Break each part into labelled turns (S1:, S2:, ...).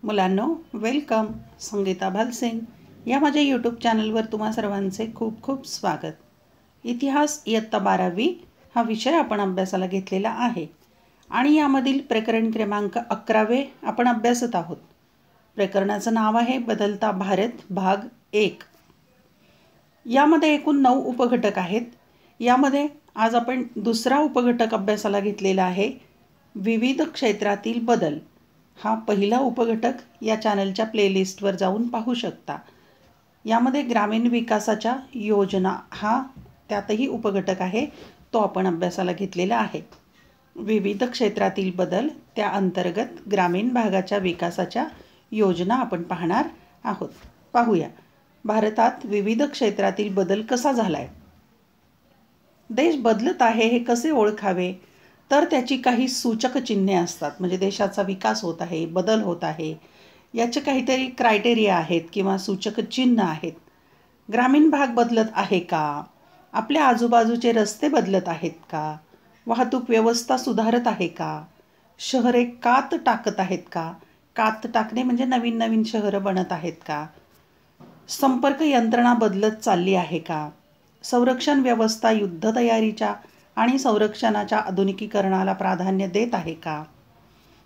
S1: मुलांनो, वेलकम. संगीता भालसिंग या माझ्या यूट्यूब चॅनलवर तुम्हा सर्वांचे खूप खूप स्वागत. इतिहास इयत्ता 12वी हा विषय आपण अभ्यासाला घेतलेला आहे आणि यामधील प्रकरण क्रमांक 11 आपण अभ्यासत आहोत. प्रकरणाचं नाव आहे बदलता भारत भाग 1. यामध्ये एकूण 9 उपघटक आहेत. यामध्ये आज आपण दुसरा उपघटक अभ्यासाला घेतलेला आहे, विविध क्षेत्रातील बदल. हा पहिला उपघटक या चॅनलच्या प्लेलिस्टवर जाऊन पाहू शकता. यामध्ये ग्रामीण विकासाच्या योजना हा त्यातही उपघटक आहे, तो आपण अभ्यासाला घेतलेला आहे. विविध क्षेत्रातील बदल त्या अंतर्गत ग्रामीण भागाच्या विकासाच्या योजना आपण पाहणार आहोत. पाहूया भारतात विविध क्षेत्रातील बदल कसा झालाय. देश बदलत आहे हे कसे ओळखावे, तर त्याची काही सूचक चिन्हे असतात. म्हणजे देशाचा विकास होत आहे, बदल होत आहे, याचे काहीतरी क्रायटेरिया आहेत किंवा सूचक चिन्ह आहेत. ग्रामीण भाग बदलत आहे का, आपल्या आजूबाजूचे रस्ते बदलत आहेत का, वाहतूक व्यवस्था सुधारत आहे का, शहरे कात टाकत आहेत का, कात टाकणे म्हणजे नवीन नवीन शहरं बनत आहेत का, संपर्क यंत्रणा बदलत चालली आहे का, संरक्षण व्यवस्था युद्ध तयारीच्या आणि संरक्षणाच्या आधुनिकीकरणाला प्राधान्य देत आहे का,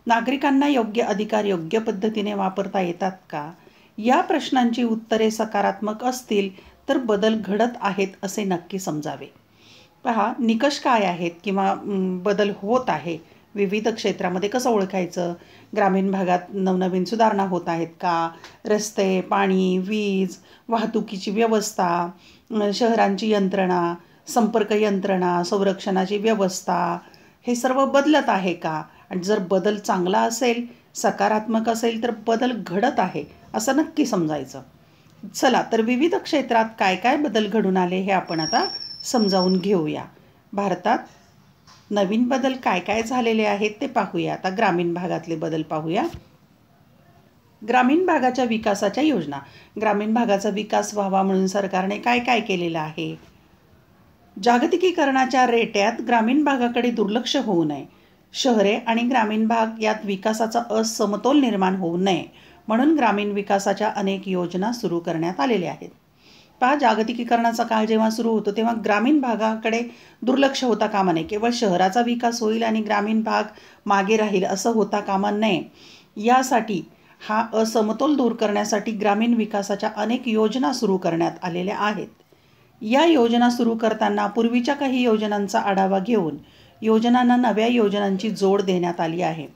S1: नागरिकांना योग्य अधिकार योग्य पद्धतीने वापरता येतात का. या प्रश्नांची उत्तरे सकारात्मक असतील तर बदल घडत आहेत असे नक्की समजावे. पहा, निकष काय आहेत किंवा बदल होत आहे विविध क्षेत्रामध्ये कसं ओळखायचं. ग्रामीण भागात नवनवीन सुधारणा होत आहेत का, रस्ते, पाणी, वीज, वाहतुकीची व्यवस्था, शहरांची यंत्रणा, संपर्क यंत्रणा, संरक्षणाची व्यवस्था, हे सर्व बदलत आहे का. आणि जर बदल चांगला असेल, सकारात्मक असेल तर बदल घडत आहे असं नक्की समजायचं. चला तर विविध क्षेत्रात काय काय बदल घडून आले हे आपण आता समजावून घेऊया. भारतात नवीन बदल काय काय झालेले आहेत ते पाहूया. आता ग्रामीण भागातले बदल पाहूया. ग्रामीण भागाच्या विकासाच्या योजना. ग्रामीण भागाचा विकास व्हावा म्हणून सरकारने काय काय केलेलं आहे. जागतिकीकरणाच्या रेट्यात ग्रामीण भागाकडे दुर्लक्ष होऊ नये. शहरे आणि ग्रामीण भाग यात विकासाचा असमतोल निर्माण होऊ नये म्हणून ग्रामीण विकासाच्या अनेक योजना सुरू करण्यात आलेल्या आहेत. पहा, जागतिकीकरणाचा काळ जेव्हा सुरू होतो तेव्हा ग्रामीण भागाकडे दुर्लक्ष होता कामा नये. केवळ शहराचा विकास होईल आणि ग्रामीण भाग मागे राहील असं होता कामा नये. यासाठी हा असमतोल दूर करण्यासाठी ग्रामीण विकासाच्या अनेक योजना सुरू करण्यात आलेल्या आहेत. या योजना सुरू करताना पूर्वीच्या काही योजनांचा आढावा घेऊन योजनांना नव्या योजनांची जोड देण्यात आली आहे.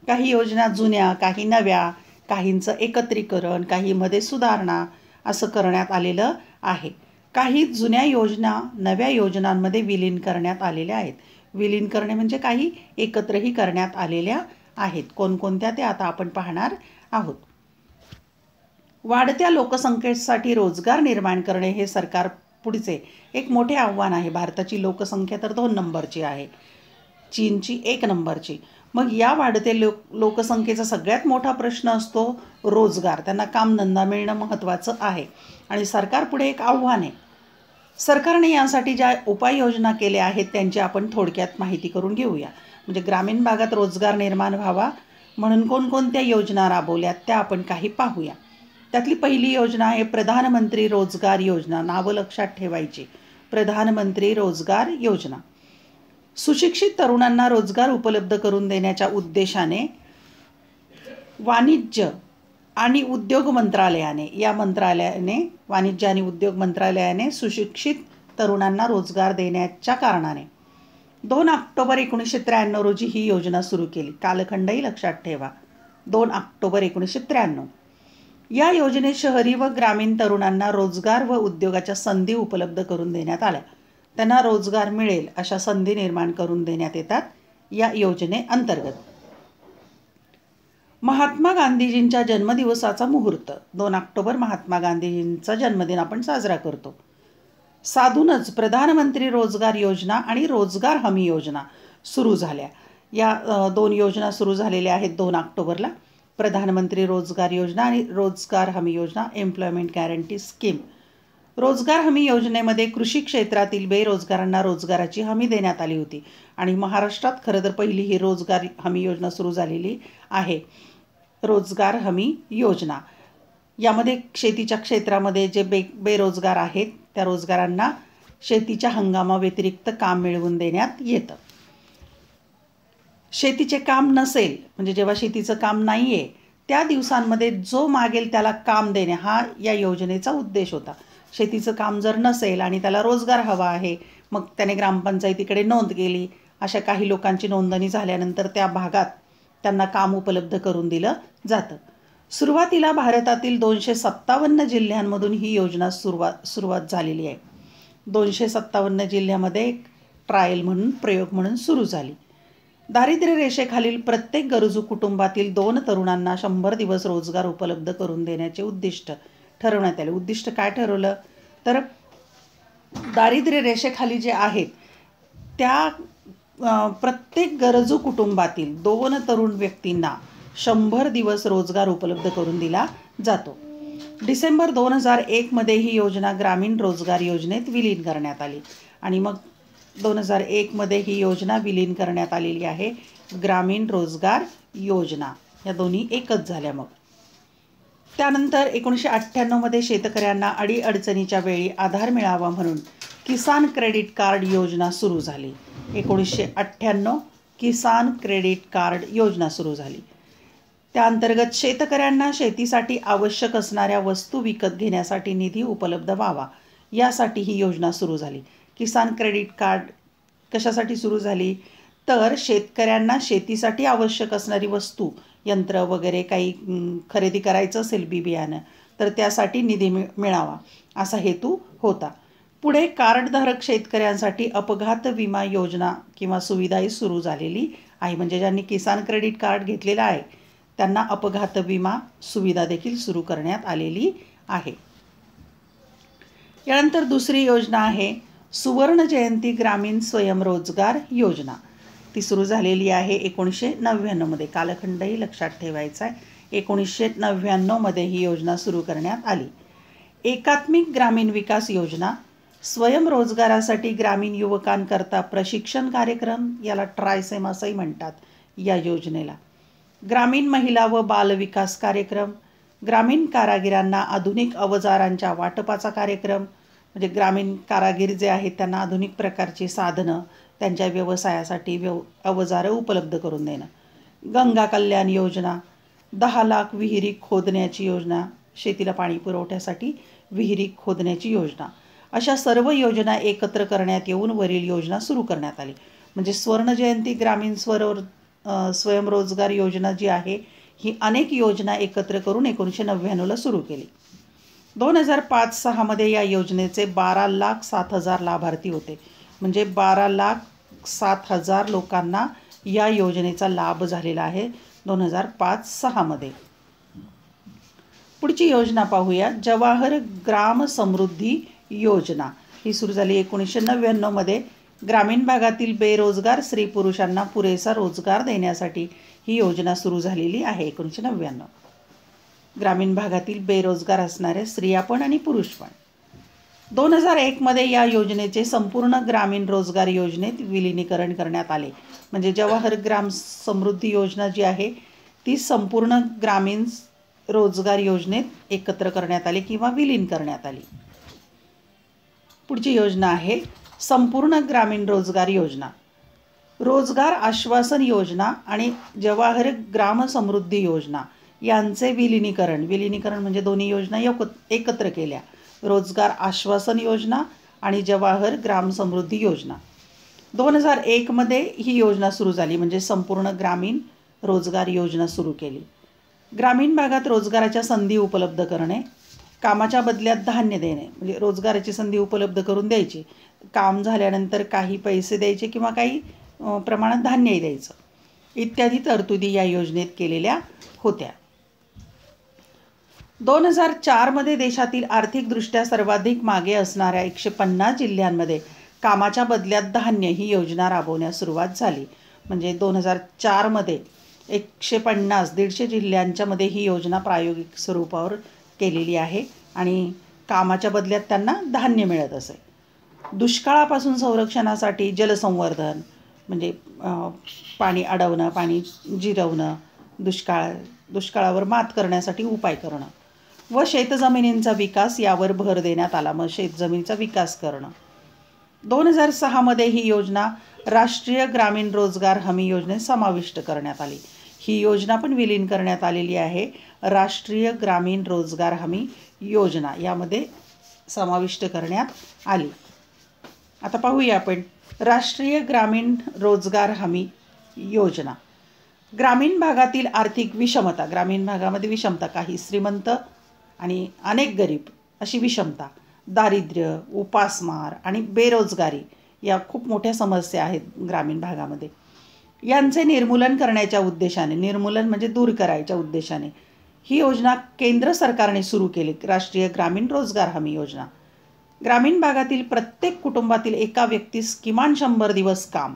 S1: काही योजना जुन्या, काही नव्या, काहींचं एकत्रीकरण, काहीमध्ये सुधारणा असं करण्यात आलेलं आहे. काही जुन्या योजना नव्या योजनांमध्ये विलीन करण्यात आलेल्या आहेत. विलीन करणे म्हणजे काही एकत्रही करण्यात आलेल्या आहेत. कोणकोणत्या ते आता आपण पाहणार आहोत. वाढत्या लोकसंख्येसाठी रोजगार निर्माण करणे हे सरकार पुढचे एक मोठे आव्हान आहे. भारताची लोकसंख्या तर 2 नंबरची आहे, चीनची 1 नंबरची. मग या वाढत्या लोकसंख्येचा सगळ्यात मोठा प्रश्न असतो रोजगार. त्यांना कामधंदा मिळणं महत्त्वाचं आहे आणि सरकारपुढे एक आव्हान आहे. सरकारने यासाठी ज्या उपाययोजना केल्या आहेत त्यांची आपण थोडक्यात माहिती करून घेऊया. म्हणजे ग्रामीण भागात रोजगार निर्माण व्हावा म्हणून कोणकोणत्या योजना राबवल्यात त्या आपण काही पाहूया. त्यातली पहिली योजना आहे प्रधानमंत्री रोजगार योजना. नावं लक्षात ठेवायची, प्रधानमंत्री रोजगार योजना. सुशिक्षित तरुणांना रोजगार उपलब्ध करून देण्याच्या उद्देशाने वाणिज्य आणि उद्योग मंत्रालयाने वाणिज्य आणि उद्योग मंत्रालयाने सुशिक्षित तरुणांना रोजगार देण्याच्या कारणाने 2 ऑक्टोबर 1993 रोजी ही योजना सुरू केली. कालखंडही लक्षात ठेवा, 2 ऑक्टोबर 1993. या योजनेत शहरी व ग्रामीण तरुणांना रोजगार व उद्योगाच्या संधी उपलब्ध करून देण्यात आल्या. त्यांना रोजगार मिळेल अशा संधी निर्माण करून देण्यात येतात या योजनेअंतर्गत. महात्मा गांधीजींच्या जन्मदिवसाचा मुहूर्त. 2 ऑक्टोबर महात्मा गांधीजींचा जन्मदिन आपण साजरा करतो. साधूनच प्रधानमंत्री रोजगार योजना आणि रोजगार हमी योजना सुरू झाल्या. या 2 योजना सुरू झालेल्या आहेत 2 ऑक्टोबरला. प्रधानमंत्री रोजगार योजना आणि रोजगार हमी योजना, एम्प्लॉयमेंट गॅरंटी स्कीम. रोजगार हमी योजनेमध्ये कृषी क्षेत्रातील बेरोजगारांना रोजगाराची हमी देण्यात आली होती आणि महाराष्ट्रात खरं तर पहिली ही रोजगार हमी योजना सुरू झालेली आहे. रोजगार हमी योजना. यामध्ये शेतीच्या क्षेत्रामध्ये जे बेरोजगार आहेत त्या रोजगारांना शेतीच्या हंगामाव्यतिरिक्त काम मिळवून देण्यात येतं. शेतीचे काम नसेल म्हणजे जेव्हा शेतीचं काम नाही आहे त्या दिवसांमध्ये जो मागेल त्याला काम देणे हा या योजनेचा उद्देश होता. शेतीचं काम जर नसेल आणि त्याला रोजगार हवा आहे, मग त्याने ग्रामपंचायतीकडे नोंद केली. अशा काही लोकांची नोंदणी झाल्यानंतर त्या भागात त्यांना काम उपलब्ध करून दिलं जातं. सुरुवातीला भारतातील 257 जिल्ह्यांमधून ही योजना सुरुवात झालेली आहे. 257 जिल्ह्यामध्ये ट्रायल म्हणून, प्रयोग म्हणून सुरू झाली. दारिद्र्य रेषेखालील प्रत्येक गरजू कुटुंबातील 2 तरुणांना 100 दिवस रोजगार उपलब्ध करून देण्याचे उद्दिष्ट ठरवण्यात आले. उद्दिष्ट काय ठरवलं तर दारिद्र्य रेषेखाली जे आहेत त्या प्रत्येक गरजू कुटुंबातील 2 तरुण व्यक्तींना 100 दिवस रोजगार उपलब्ध करून दिला जातो. डिसेंबर 2001 मध्ये ही योजना ग्रामीण रोजगार योजनेत विलीन करण्यात आली आणि मग 2001 मध्ये ही योजना विलीन करण्यात आलेली आहे. ग्रामीण रोजगार योजना या दोन्ही एकच झाल्या. मग त्यानंतर 1998 मध्ये शेतकऱ्यांना अडीअडचणीच्या वेळी आधार मिळावा म्हणून किसान क्रेडिट कार्ड योजना सुरू झाली. 1998 किसान क्रेडिट कार्ड योजना सुरू झाली. त्या अंतर्गत शेतकऱ्यांना शेतीसाठी आवश्यक असणाऱ्या वस्तू विकत घेण्यासाठी निधी उपलब्ध व्हावा यासाठी ही योजना सुरू झाली. किसान क्रेडिट कार्ड कशासाठी सुरू झाली तर शेतकऱ्यांना शेतीसाठी आवश्यक असणारी वस्तू, यंत्र वगैरे काही खरेदी करायचं असेल बी बियाणं तर त्यासाठी निधी मिळावा असा हेतू होता. पुढे कार्डधारक शेतकऱ्यांसाठी अपघात विमा योजना किंवा सुविधाही सुरू झालेली आहे. म्हणजे ज्यांनी किसान क्रेडिट कार्ड घेतलेलं आहे त्यांना अपघात विमा सुविधा देखील सुरू करण्यात आलेली आहे. यानंतर दुसरी योजना आहे सुवर्ण जयंती ग्रामीण स्वयंरोजगार योजना. ती सुरू झालेली आहे 1999 मध्ये. कालखंडही लक्षात ठेवायचा आहे. 1999 मध्ये ही योजना सुरू करण्यात आली. एकात्मिक ग्रामीण विकास योजना, स्वयंरोजगारासाठी ग्रामीण युवकांकरता प्रशिक्षण कार्यक्रम, याला ट्रायसेम असंही म्हणतात या योजनेला. ग्रामीण महिला व बालविकास कार्यक्रम, ग्रामीण कारागिरांना आधुनिक अवजारांच्या वाटपाचा कार्यक्रम, म्हणजे ग्रामीण कारागीर जे आहेत त्यांना आधुनिक प्रकारची साधनं त्यांच्या व्यवसायासाठी अवजारं उपलब्ध करून देणं. गंगा कल्याण योजना, 10 लाख विहिरी खोदण्याची योजना, शेतीला पाणी पुरवठ्यासाठी विहिरी खोदण्याची योजना. अशा सर्व योजना एकत्र करण्यात येऊन वरील योजना सुरू करण्यात आली. म्हणजे स्वर्णजयंती ग्रामीण स्वयंरोजगार योजना जी आहे ही अनेक योजना एकत्र करून 1999ला सुरू केली. 2005-06 मध्ये या योजनेचे 12,07,000 लाभार्थी होते. म्हणजे 12,07,000 लोकांना या योजनेचा लाभ झालेला आहे 2005-06 मध्ये. पुढची योजना पाहूया. जवाहर ग्राम समृद्धी योजना ही सुरू झाली 1999 मध्ये. ग्रामीण भागातील बेरोजगार स्त्री पुरुषांना पुरेसा रोजगार देण्यासाठी ही योजना सुरू झालेली आहे 1999. ग्रामीण भागातील बेरोजगार असणाऱ्या स्त्रिया पण आणि पुरुष पण. 2001 मध्ये या योजनेचे संपूर्ण ग्रामीण रोजगार योजनेत विलिनीकरण करण्यात आले. म्हणजे जवाहर ग्राम समृद्धी योजना जी आहे ती संपूर्ण ग्रामीण रोजगार योजनेत एकत्र करण्यात आली किंवा विलीन करण्यात आली. पुढची योजना आहे संपूर्ण ग्रामीण रोजगार योजना. रोजगार आश्वासन योजना आणि जवाहर ग्राम समृद्धी योजना यांचे विलिनीकरण म्हणजे दोन्ही योजना एकत्र केल्या. रोजगार आश्वासन योजना आणि जवाहर ग्राम समृद्धी योजना. 2001 मध्ये ही योजना सुरू झाली. म्हणजे संपूर्ण ग्रामीण रोजगार योजना सुरू केली. ग्रामीण भागात रोजगाराच्या संधी उपलब्ध करणे, कामाच्या बदल्यात धान्य देणे, म्हणजे रोजगाराची संधी उपलब्ध करून द्यायची, काम झाल्यानंतर काही पैसे द्यायचे किंवा काही प्रमाणात धान्यही द्यायचं इत्यादी तरतुदी या योजनेत केलेल्या होत्या. 2004 मध्ये देशातील आर्थिकदृष्ट्या सर्वाधिक मागे असणाऱ्या 150 जिल्ह्यांमध्ये कामाच्या बदल्यात धान्य ही योजना राबवण्यास सुरुवात झाली. म्हणजे 2004 मध्ये 150 जिल्ह्यांच्या मध्ये ही योजना प्रायोगिक स्वरूपावर केलेली आहे आणि कामाच्या बदल्यात त्यांना धान्य मिळत असे. दुष्काळापासून संरक्षणासाठी जलसंवर्धन म्हणजे पाणी अडवणं, पाणी जिरवणं, दुष्काळावर मात करण्यासाठी उपाय करणं व शेतजमिनींचा विकास यावर भर देण्यात आला. मग शेतजमिनीचा विकास करणं. 2006मध्ये ही योजना राष्ट्रीय ग्रामीण रोजगार हमी योजनेत समाविष्ट करण्यात आली. ही योजना पण विलीन करण्यात आलेली आहे. राष्ट्रीय ग्रामीण रोजगार हमी योजना यामध्ये समाविष्ट करण्यात आली. आता पाहूया आपण राष्ट्रीय ग्रामीण रोजगार हमी योजना. ग्रामीण भागातील आर्थिक विषमता, ग्रामीण भागामध्ये विषमता, काही श्रीमंत आणि अनेक गरीब अशी विषमता, दारिद्र्य, उपासमार आणि बेरोजगारी या खूप मोठ्या समस्या आहेत ग्रामीण भागामध्ये. यांचे निर्मूलन करण्याच्या उद्देशाने, निर्मूलन म्हणजे दूर करायच्या उद्देशाने ही योजना केंद्र सरकारने सुरू केली. राष्ट्रीय ग्रामीण रोजगार हमी योजना. ग्रामीण भागातील प्रत्येक कुटुंबातील एका व्यक्तीस किमान 100 दिवस काम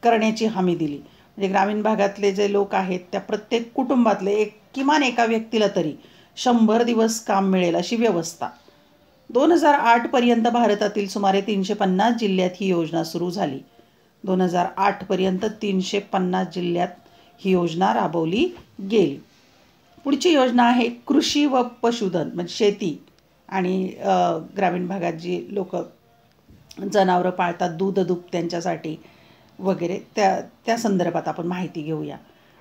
S1: करण्याची हमी दिली. म्हणजे ग्रामीण भागातले जे लोक आहेत त्या प्रत्येक कुटुंबातले किमान एका व्यक्तीला तरी 100 दिवस काम मिळेल अशी व्यवस्था. 2008 पर्यंत भारतातील सुमारे 350 जिल्ह्यात ही योजना सुरू झाली. 2008 पर्यंत 350 जिल्ह्यात ही योजना राबवली गेली. पुढची योजना आहे कृषी व पशुधन, म्हणजे शेती आणि ग्रामीण भागात जी लोक जनावरं पाळतात, दूध त्यांच्यासाठी वगैरे, त्या संदर्भात आपण माहिती घेऊया.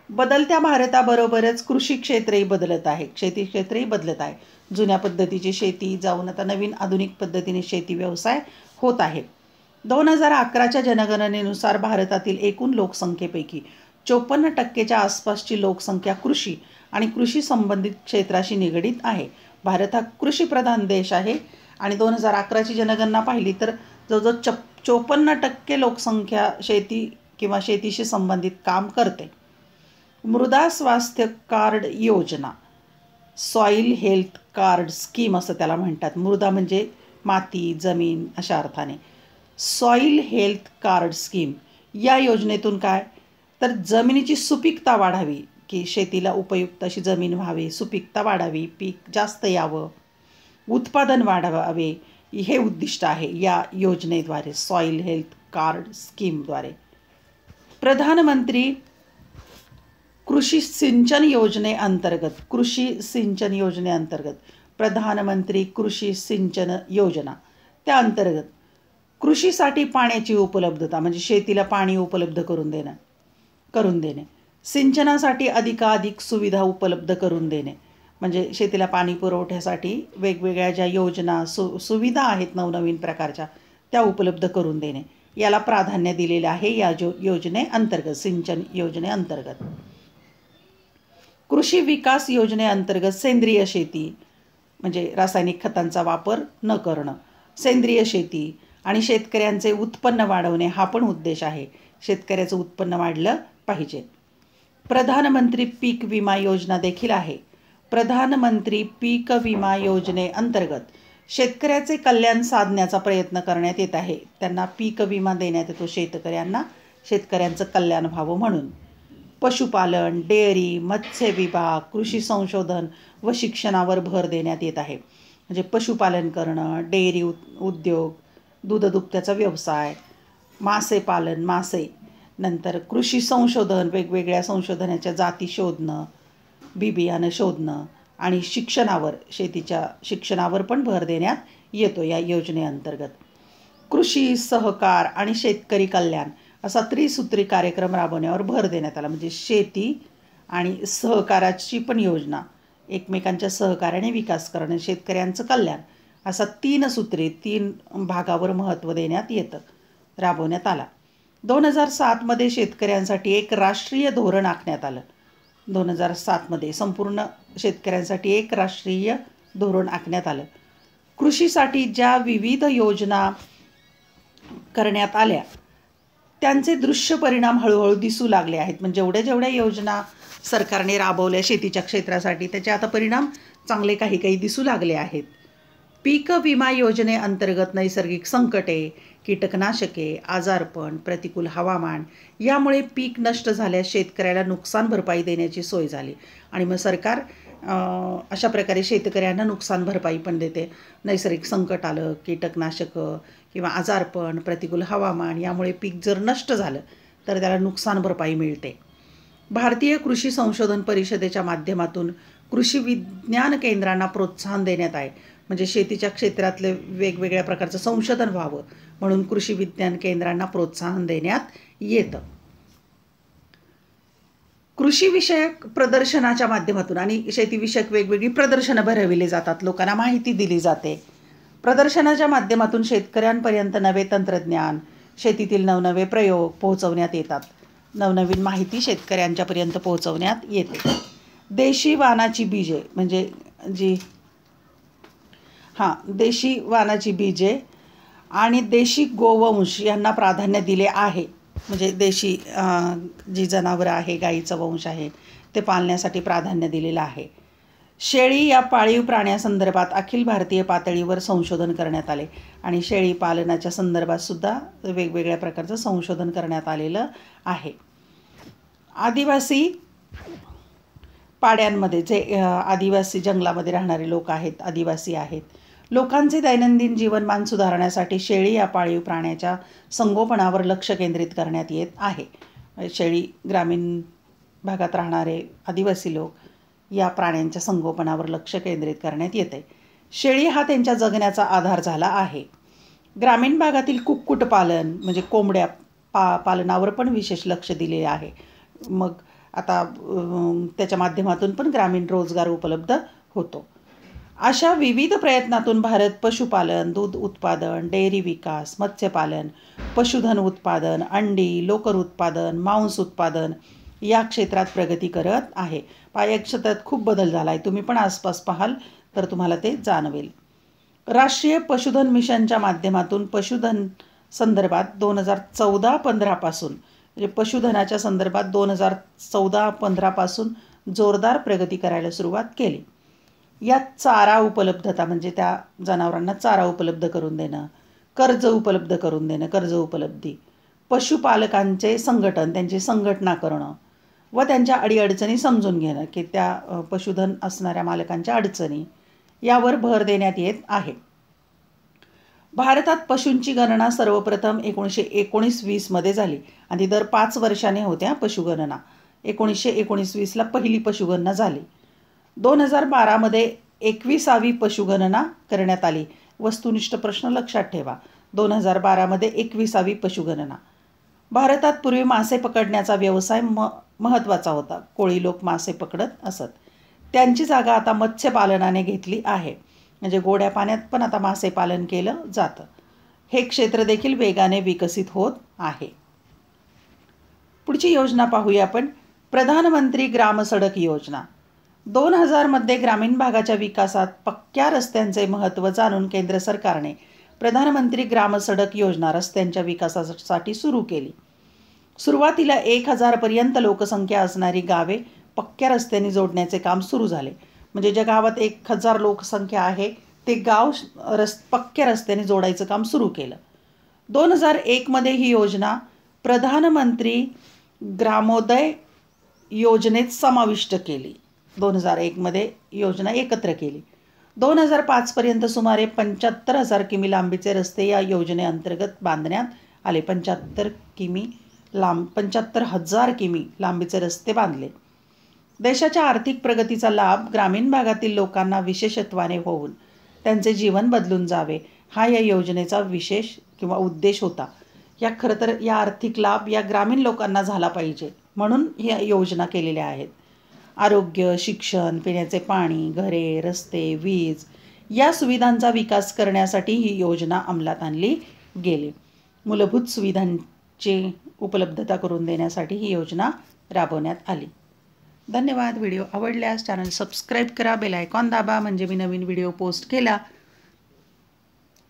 S1: बदलत्या भारताबरोबरच कृषी क्षेत्रही बदलत आहे, शेती क्षेत्रही बदलत आहे. जुन्या पद्धतीची शेती जाऊन आता नवीन आधुनिक पद्धतीने शेती व्यवसाय होत आहे. 2011च्या जनगणनेनुसार भारतातील एकूण लोकसंख्येपैकी 54% आसपासची लोकसंख्या कृषी आणि कृषी संबंधित क्षेत्राशी निगडीत आहे. भारत हा कृषीप्रधान देश आहे आणि 2011ची जनगणना पाहिली तर जवळजवळ 54% लोकसंख्या शेती किंवा शेतीशी संबंधित काम करते. मृदा स्वास्थ्य कार्ड योजना, सॉईल हेल्थ कार्ड स्कीम असं त्याला म्हणतात. मृदा म्हणजे माती, जमीन अशा अर्थाने. सॉईल हेल्थ कार्ड स्कीम या योजनेतून काय तर जमिनीची सुपीकता वाढावी, की शेतीला उपयुक्त अशी जमीन व्हावी, सुपीकता वाढावी, पीक जास्त यावं, उत्पादन वाढवावे, हे उद्दिष्ट आहे या योजनेद्वारे, सॉईल हेल्थ कार्ड स्कीमद्वारे. प्रधानमंत्री कृषी सिंचन योजनेअंतर्गत, कृषी सिंचन योजनेअंतर्गत प्रधानमंत्री कृषी सिंचन योजना, त्या अंतर्गत कृषीसाठी पाण्याची उपलब्धता, म्हणजे शेतीला पाणी उपलब्ध करून देणे, सिंचनासाठी अधिकाधिक सुविधा उपलब्ध करून देणे, म्हणजे शेतीला पाणी पुरवठ्यासाठी वेगवेगळ्या ज्या योजना सुविधा आहेत नवनवीन प्रकारच्या त्या उपलब्ध करून देणे, याला प्राधान्य दिलेलं आहे या योजनेअंतर्गत, सिंचन योजनेअंतर्गत. कृषी विकास योजनेअंतर्गत सेंद्रिय शेती, म्हणजे रासायनिक खतांचा वापर न करणं, सेंद्रिय शेती आणि शेतकऱ्यांचे उत्पन्न वाढवणे हा पण उद्देश आहे. शेतकऱ्याचं उत्पन्न वाढलं पाहिजे. प्रधानमंत्री पीक विमा योजना देखील आहे. प्रधानमंत्री पीक विमा योजनेअंतर्गत शेतकऱ्याचे कल्याण साधण्याचा प्रयत्न करण्यात येत आहे. त्यांना पीक विमा देण्यात येतो शेतकऱ्यांना, शेतकऱ्यांचं कल्याण व्हावं म्हणून. पशुपालन, डेअरी, मत्स्य विभाग, कृषी संशोधन व शिक्षणावर भर देण्यात येत आहे. म्हणजे पशुपालन करणं, डेअरी उद्योग, दूधदुभत्याचा व्यवसाय, मासेपालन, मासे, नंतर कृषी संशोधन, वेगवेगळ्या संशोधनाच्या जाती शोधणं, बियाणं शोधणं आणि शिक्षणावर, शेतीच्या शिक्षणावर पण भर देण्यात येतो या योजनेअंतर्गत. कृषी, सहकार आणि शेतकरी कल्याण असा त्रिसूत्री कार्यक्रम राबवण्यावर भर देण्यात आला. म्हणजे शेती आणि सहकाराची पण योजना, एकमेकांच्या सहकार्याने विकास करणं, शेतकऱ्यांचं कल्याण, असा 3 सूत्रे, 3 भागावर महत्त्व देण्यात येतं, राबवण्यात आला. 2007मध्ये शेतकऱ्यांसाठी एक राष्ट्रीय धोरण आखण्यात आलं. 2007मध्ये संपूर्ण शेतकऱ्यांसाठी एक राष्ट्रीय धोरण आखण्यात आलं. कृषीसाठी ज्या विविध योजना करण्यात आल्या त्यांचे दृश्य परिणाम हळूहळू दिसू लागले आहेत. म्हणजे जेवढ्या योजना सरकारने राबवल्या शेतीच्या क्षेत्रासाठी त्याचे आता परिणाम चांगले काही दिसू लागले आहेत. पीक विमा योजनेअंतर्गत नैसर्गिक संकटे, कीटकनाशके, आजारपण, प्रतिकूल हवामान यामुळे पीक नष्ट झाल्यास शेतकऱ्याला नुकसान भरपाई देण्याची सोय झाली आणि मग सरकार अशा प्रकारे शेतकऱ्यांना नुकसान भरपाई पण देते. नैसर्गिक संकट आलं, कीटकनाशकं किंवा आजारपण, प्रतिकूल हवामान यामुळे पीक जर नष्ट झालं तर त्याला नुकसान भरपाई मिळते. भारतीय कृषी संशोधन परिषदेच्या माध्यमातून कृषी विज्ञान केंद्रांना प्रोत्साहन देण्यात आहे. म्हणजे शेतीच्या क्षेत्रातले वेगवेगळ्या प्रकारचं संशोधन व्हावं म्हणून कृषी विज्ञान केंद्रांना प्रोत्साहन देण्यात येतं. कृषी विषयक प्रदर्शनाच्या माध्यमातून आणि शेतीविषयक वेगवेगळी प्रदर्शनं भरविली जातात, लोकांना माहिती दिली जाते. प्रदर्शनाच्या माध्यमातून शेतकऱ्यांपर्यंत नवे तंत्रज्ञान, शेतीतील नवनवे प्रयोग पोहोचवण्यात येतात. नवनवीन माहिती शेतकऱ्यांच्यापर्यंत पोहोचवण्यात येते. देशी वाणाची बीजे म्हणजे देशी वाणाची बीजे आणि देशी गोवंश यांना प्राधान्य दिले आहे. म्हणजे देशी जी जनावरं आहे, गाईचं वंश आहे, ते पाळण्यासाठी प्राधान्य दिलेलं आहे. शेळी या पाळीव प्राण्यासंदर्भात अखिल भारतीय पातळीवर संशोधन करण्यात आले आणि शेळी पालनाच्या संदर्भात सुद्धा वेगवेगळ्या प्रकारचं संशोधन करण्यात आलेलं आहे. आदिवासी पाड्यांमध्ये जे आदिवासी जंगलामध्ये राहणारे लोक आहेत, आदिवासी आहेत, लोकांचे दैनंदिन जीवनमान सुधारण्यासाठी शेळी या पाळीव प्राण्याच्या संगोपनावर लक्ष केंद्रित करण्यात येत आहे. शेळी ग्रामीण भागात राहणारे आदिवासी लोक या प्राण्यांच्या संगोपनावर लक्ष केंद्रित करण्यात येते. शेळी हा त्यांच्या जगण्याचा आधार झाला आहे. ग्रामीण भागातील कुक्कुटपालन म्हणजे कोंबड्या पालनावर पण विशेष लक्ष दिले आहे. मग आता त्याच्या माध्यमातून पण ग्रामीण रोजगार उपलब्ध होतो. अशा विविध प्रयत्नातून भारत पशुपालन, दूध उत्पादन, डेअरी विकास, मत्स्यपालन, पशुधन उत्पादन, अंडी, लोकर उत्पादन, मांस उत्पादन या क्षेत्रात प्रगती करत आहे. या क्षेत्रात खूप बदल झाला आहे. तुम्ही पण आसपास पाहाल तर तुम्हाला ते जाणवेल. राष्ट्रीय पशुधन मिशनच्या माध्यमातून पशुधन संदर्भात 2014-15 पासून म्हणजे पशुधनाच्या संदर्भात 2014-15 पासून जोरदार प्रगती करायला सुरुवात केली. यात चारा उपलब्धता म्हणजे त्या जनावरांना चारा उपलब्ध करून देणं, कर्ज उपलब्ध करून देणं, कर्ज उपलब्धी, पशुपालकांचे संघटन, त्यांची संघटना करणं व त्यांच्या अडीअडचणी समजून घेणं की त्या पशुधन असणाऱ्या मालकांच्या अडचणी यावर भर देण्यात येत आहे. भारतात पशूंची गणना सर्वप्रथम 1919-20 झाली आणि दर 5 वर्षांनी होत्या पशुगणना. 1919-20 पहिली पशुगणना झाली. 2012 21वी पशुगणना करण्यात आली. वस्तुनिष्ठ प्रश्न लक्षात ठेवा. 2012 21वी पशुगणना. भारतात पूर्वी मासे पकडण्याचा व्यवसाय महत्त्वाचा होता. कोळी लोक मासे पकडत असत. त्यांची जागा आता मत्स्यपालनाने घेतली आहे. म्हणजे गोड्या पाण्यात पण आता मासे पालन केलं जातं. हे क्षेत्र देखील वेगाने विकसित होत आहे. पुढची योजना पाहूया आपण. प्रधानमंत्री ग्राम सडक योजना. 2000 ग्रामीण भागाच्या विकासात पक्क्या रस्त्यांचे महत्त्व जाणून केंद्र सरकारने प्रधानमंत्री ग्राम सडक योजना रस्त्यांच्या विकासासाठी सुरू केली. सुरुवातीला 1000 पर्यंत लोकसंख्या असणारी गावे पक्क्या रस्त्यांनी जोडण्याचे काम सुरू झाले. म्हणजे ज्या गावात 1000 लोकसंख्या आहे ते गाव पक्क्या रस्त्याने जोडायचं काम सुरू केलं. 2001 ही योजना प्रधानमंत्री ग्रामोदय योजनेत समाविष्ट केली. 2001 योजना एकत्र केली. 2005 पर्यंत सुमारे 75,000 किमी लांबीचे रस्ते या योजनेअंतर्गत बांधण्यात आले. 75,000 किमी लांबीचे रस्ते बांधले. देशाच्या आर्थिक प्रगतीचा लाभ ग्रामीण भागातील लोकांना विशेषत्वाने होऊन त्यांचे जीवन बदलून जावे हा या योजनेचा विशेष किंवा उद्देश होता. खरं तर या आर्थिक लाभ या ग्रामीण लोकांना झाला पाहिजे म्हणून ह्या योजना केलेल्या आहेत. आरोग्य, शिक्षण, पिण्याचे पाणी, घरे, रस्ते, वीज या सुविधांचा विकास करण्यासाठी ही योजना अंमलात आणली गेली. मूलभूत सुविधांची उपलब्धता करून देण्यासाठी ही योजना राबवण्यात आली. धन्यवाद. व्हिडिओ आवडल्यास चॅनल सबस्क्राईब करा, बेल आयकॉन दाबा म्हणजे मी नवीन व्हिडिओ पोस्ट केला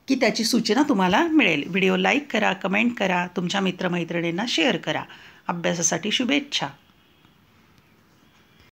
S1: की त्याची सूचना तुम्हाला मिळेल. व्हिडिओ लाईक करा, कमेंट करा, तुमच्या मित्रमैत्रिणींना शेअर करा. अभ्यासासाठी शुभेच्छा.